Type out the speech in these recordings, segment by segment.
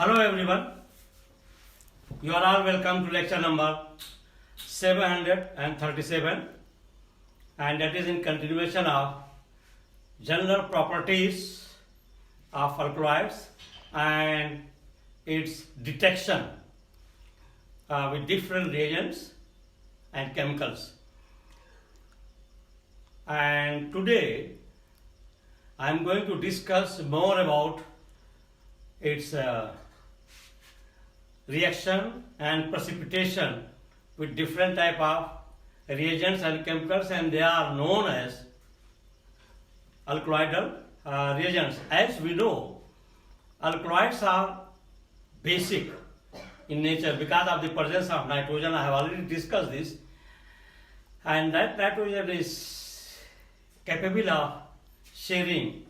Hello everyone, you are all welcome to lecture number 737, and that is in continuation of general properties of alkaloids and its detection with different reagents and chemicals. And today I am going to discuss more about its reaction and precipitation with different type of reagents and chemicals, and they are known as alkaloidal reagents. As we know, alkaloids are basic in nature because of the presence of nitrogen. I have already discussed this, and that nitrogen is capable of sharing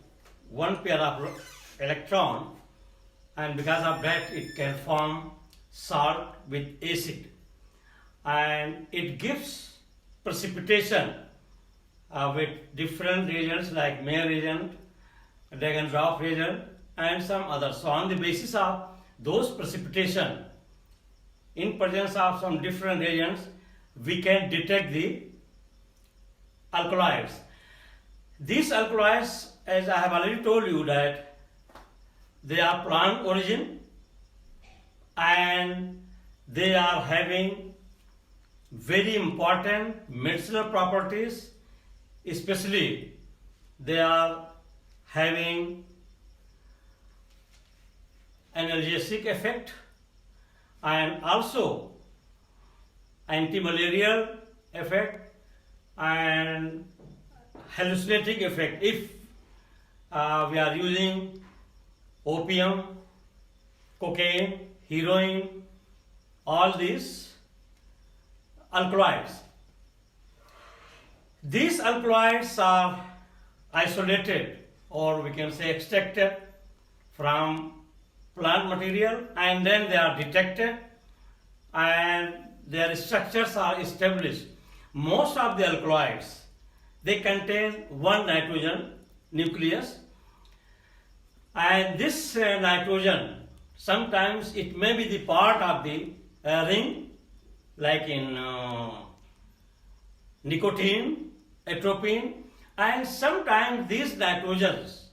one pair of electron, and because of that it can form salt with acid, and it gives precipitation with different reagents like Mayer reagent, Dagenhardt's reagent, and some others. So on the basis of those precipitation in presence of some different reagents, we can detect the alkaloids. These alkaloids, as I have already told you, that they are plant origin and they are having very important medicinal properties, especially they are having analgesic effect and also anti-malarial effect and hallucinating effect. If we are using opium, cocaine, heroin, all these alkaloids. These alkaloids are isolated, or we can say extracted from plant material, and then they are detected and their structures are established. Most of the alkaloids, they contain one nitrogen nucleus, and this nitrogen, sometimes it may be the part of the ring, like in nicotine, atropine, and sometimes these nitrogens,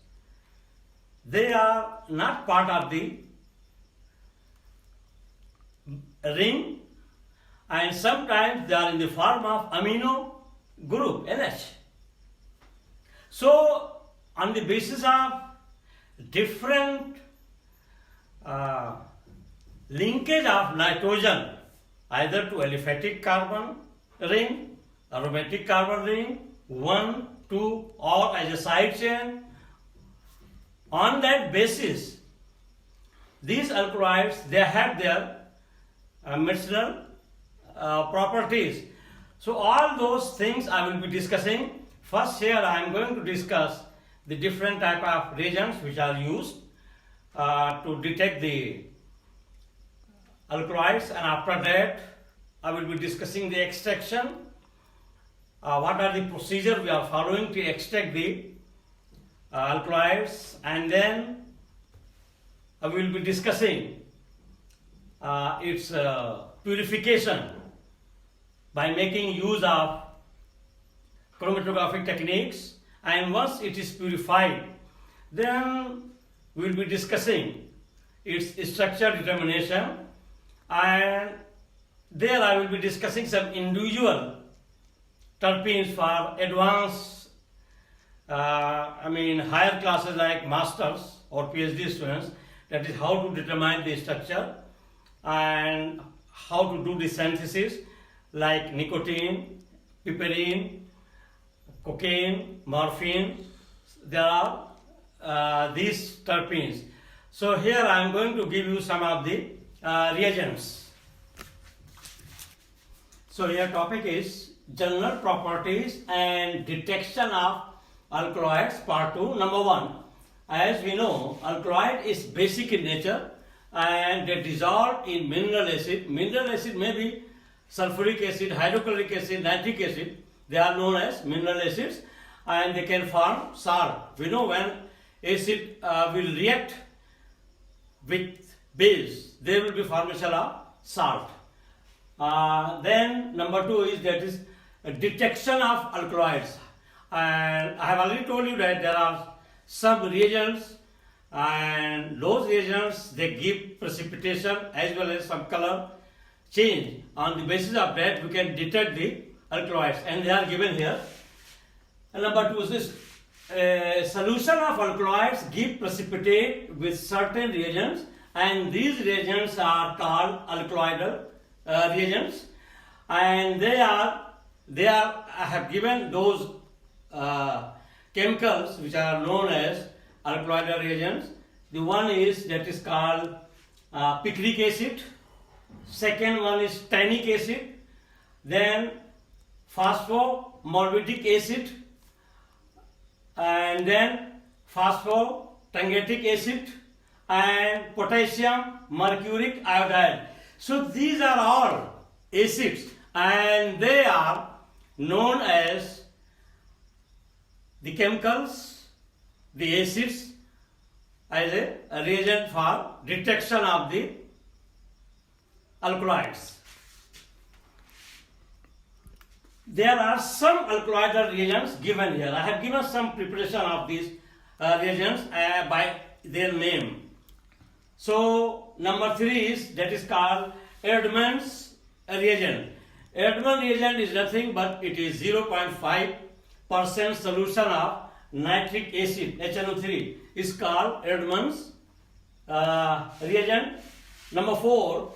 they are not part of the ring, and sometimes they are in the form of amino group NH. So on the basis of different linkage of nitrogen, either to aliphatic carbon ring, aromatic carbon ring, 1, 2, or as a side chain, on that basis these alkaloids, they have their medicinal properties. So all those things I will be discussing. First, here I am going to discuss the different type of reagents which are used to detect the alkaloids, and after that I will be discussing the extraction. What are the procedure we are following to extract the alkaloids, and then I will be discussing its purification by making use of chromatographic techniques, and once it is purified, then we will be discussing its structure determination, and there I will be discussing some individual terpenes for advanced, higher classes like masters or PhD students. That is how to determine the structure and how to do the synthesis, like nicotine, piperine, cocaine, morphine. There are these terpenes. So here I am going to give you some of the reagents. So here topic is general properties and detection of alkaloids, part 2. Number 1, as we know, alkaloid is basic in nature and they dissolve in mineral acid. Mineral acid may be sulfuric acid, hydrochloric acid, nitric acid. They are known as mineral acids, and they can form salt. We know when acid will react with base, there will be formation of salt. Then number 2 is that is detection of alkaloids. And I have already told you that there are some reagents, and those reagents they give precipitation as well as some color change. On the basis of that we can detect the alkaloids, and they are given here. And number 2 is this solution of alkaloids give precipitate with certain reagents, and these reagents are called alkaloidal reagents, and they are I have given those chemicals which are known as alkaloidal reagents. The one is that is called picric acid, second one is tannic acid, then phosphomorbidic acid, and then phosphotangetic acid, and potassium mercuric iodide. So these are all acids, and they are known as the chemicals, the acids, as a reagent for detection of the alkaloids. There are some alkaloidal reagents given here. I have given some preparation of these reagents by their name. So number 3 is that is called Erdmann's reagent. Erdmann reagent is nothing but it is 0.5% solution of nitric acid, HNO3, is called Erdmann's reagent. Number 4,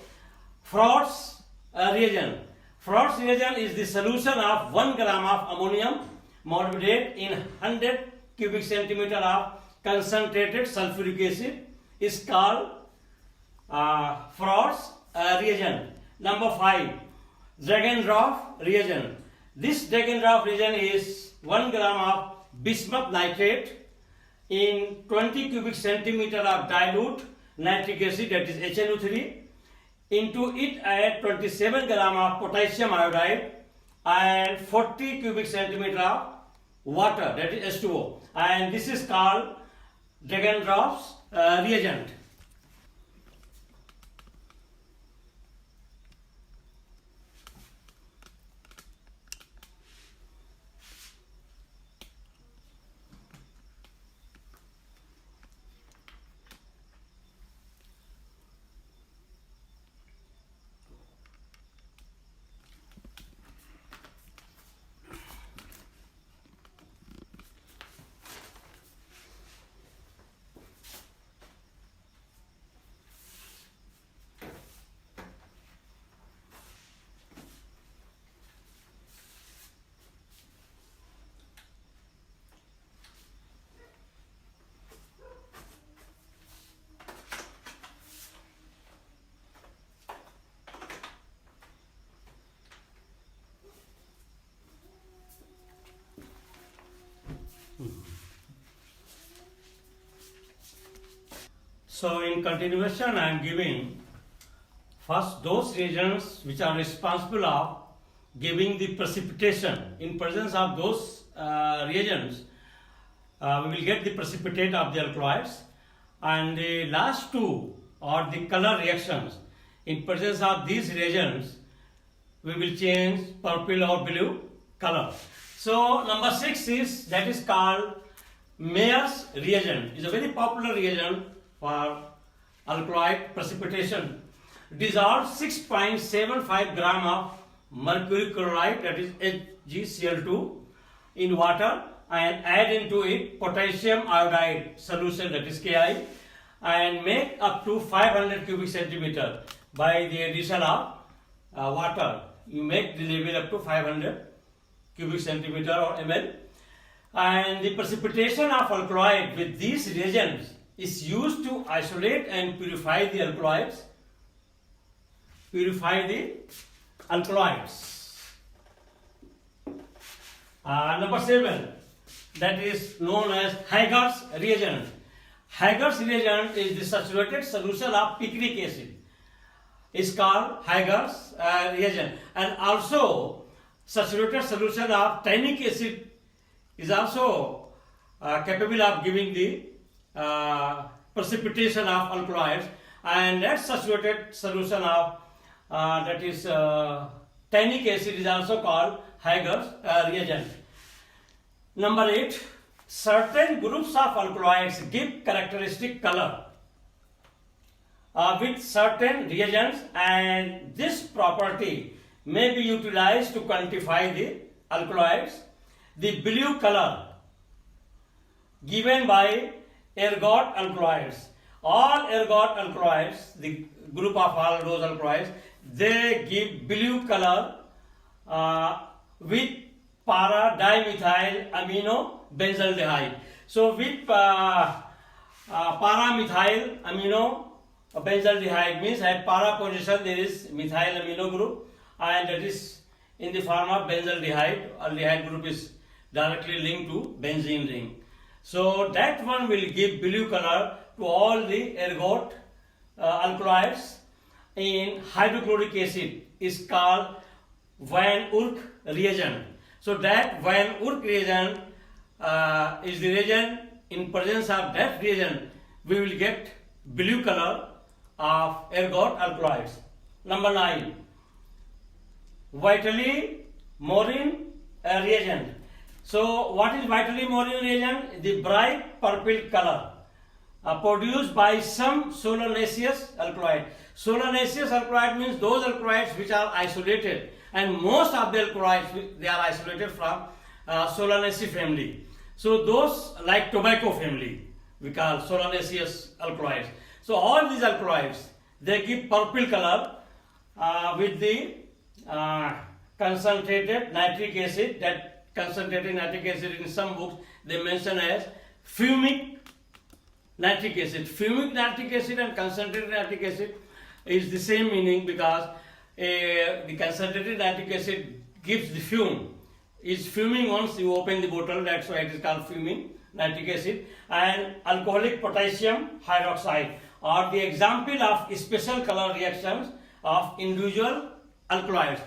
Frott's reagent. Frott's reagent is the solution of 1 gram of ammonium morbidate in 100 cubic centimeter of concentrated sulfuric acid, is called Frott's reagent. Number 5, Dragendorf reagent. This Dragendorf reagent is 1 gram of bismuth nitrate in 20 cubic centimeter of dilute nitric acid, that is HNO3. Into it add 27 gram of potassium iodide and 40 cubic centimeter of water, that is H2O, and this is called Dragendorf's reagent. So in continuation I am giving first those reagents which are responsible of giving the precipitation. In presence of those reagents we will get the precipitate of the alkaloids, and the last 2 are the color reactions. In presence of these reagents we will change purple or blue color. So number 6 is that is called Mayer's reagent. It's a very popular reagent for alkaloid precipitation. Dissolve 6.75 gram of mercury chloride, that is HgCl2, in water, and add into it potassium iodide solution, that is Ki, and make up to 500 cubic centimeter by the addition of water. You make the level up to 500 cubic centimeter or ml, and the precipitation of alkaloid with these reagents is used to isolate and purify the alkaloids. Number 7, that is known as Hager's reagent. Hager's reagent is the saturated solution of picric acid. It's called Hager's reagent, and also saturated solution of tannic acid is also capable of giving the precipitation of alkaloids, and that saturated solution of that is tannic acid is also called Hager's reagent. Number 8, certain groups of alkaloids give characteristic color with certain reagents, and this property may be utilized to quantify the alkaloids. The blue color given by ergot alkaloids. All ergot alkaloids, the group of all those alkaloids, they give blue color with para-dimethyl amino benzaldehyde. So with para-methyl amino benzaldehyde means at para position there is methyl amino group, and that is in the form of benzaldehyde. Aldehyde group is directly linked to benzene ring. So that one will give blue color to all the ergot alkaloids. In hydrochloric acid is called Van Urk reagent. So that Van Urk reagent is the reagent. In presence of that reagent, we will get blue color of ergot alkaloids. Number 9, vitally morin reagent. So what is vitally morin reagent? The bright purple color produced by some solanaceous alkaloid. Solanaceous alkaloid means those alkaloids which are isolated, and most of the alkaloids they are isolated from Solanaceae family. So those like tobacco family we call solanaceous alkaloids. So all these alkaloids they give purple color with the concentrated nitric acid. That concentrated nitric acid in some books they mention as fumic nitric acid. Fumic nitric acid and concentrated nitric acid is the same meaning, because the concentrated nitric acid gives the fume. Is fuming once you open the bottle, that's why it is called fuming nitric acid. And alcoholic potassium hydroxide are the example of special color reactions of individual alkaloids.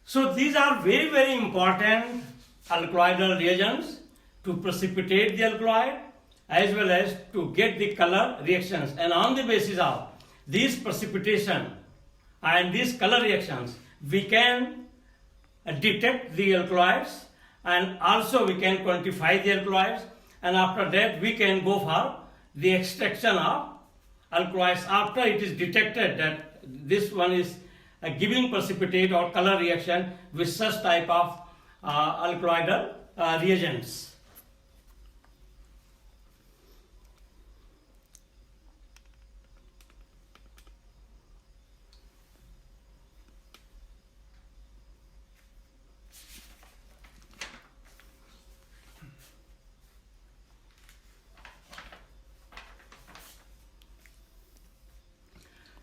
So these are very, very important alkaloidal reagents to precipitate the alkaloid as well as to get the color reactions. And on the basis of this precipitation and these color reactions, we can detect the alkaloids, and also we can quantify the alkaloids, and after that we can go for the extraction of alkaloids after it is detected that this one is giving precipitate or color reaction with such type of alkaloidal reagents.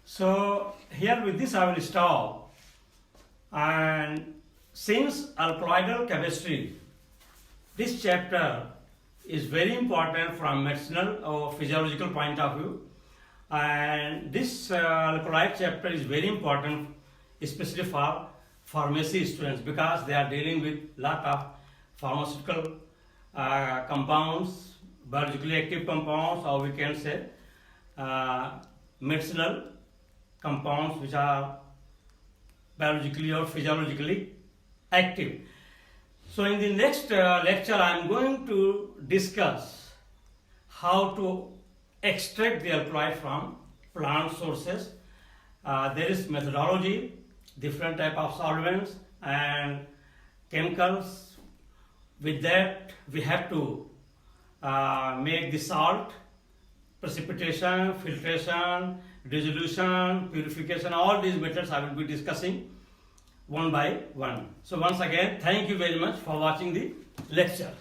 So here with this I will stop, and since alkaloidal chemistry, this chapter is very important from medicinal or physiological point of view, and this alkaloid chapter is very important especially for pharmacy students, because they are dealing with lot of pharmaceutical compounds, biologically active compounds, or we can say medicinal compounds which are biologically or physiologically active. So in the next lecture I am going to discuss how to extract the alkaloid from plant sources. There is methodology, different type of solvents and chemicals. With that we have to make the salt, precipitation, filtration, dissolution, purification, all these methods I will be discussing one by one. So once again, thank you very much for watching the lecture.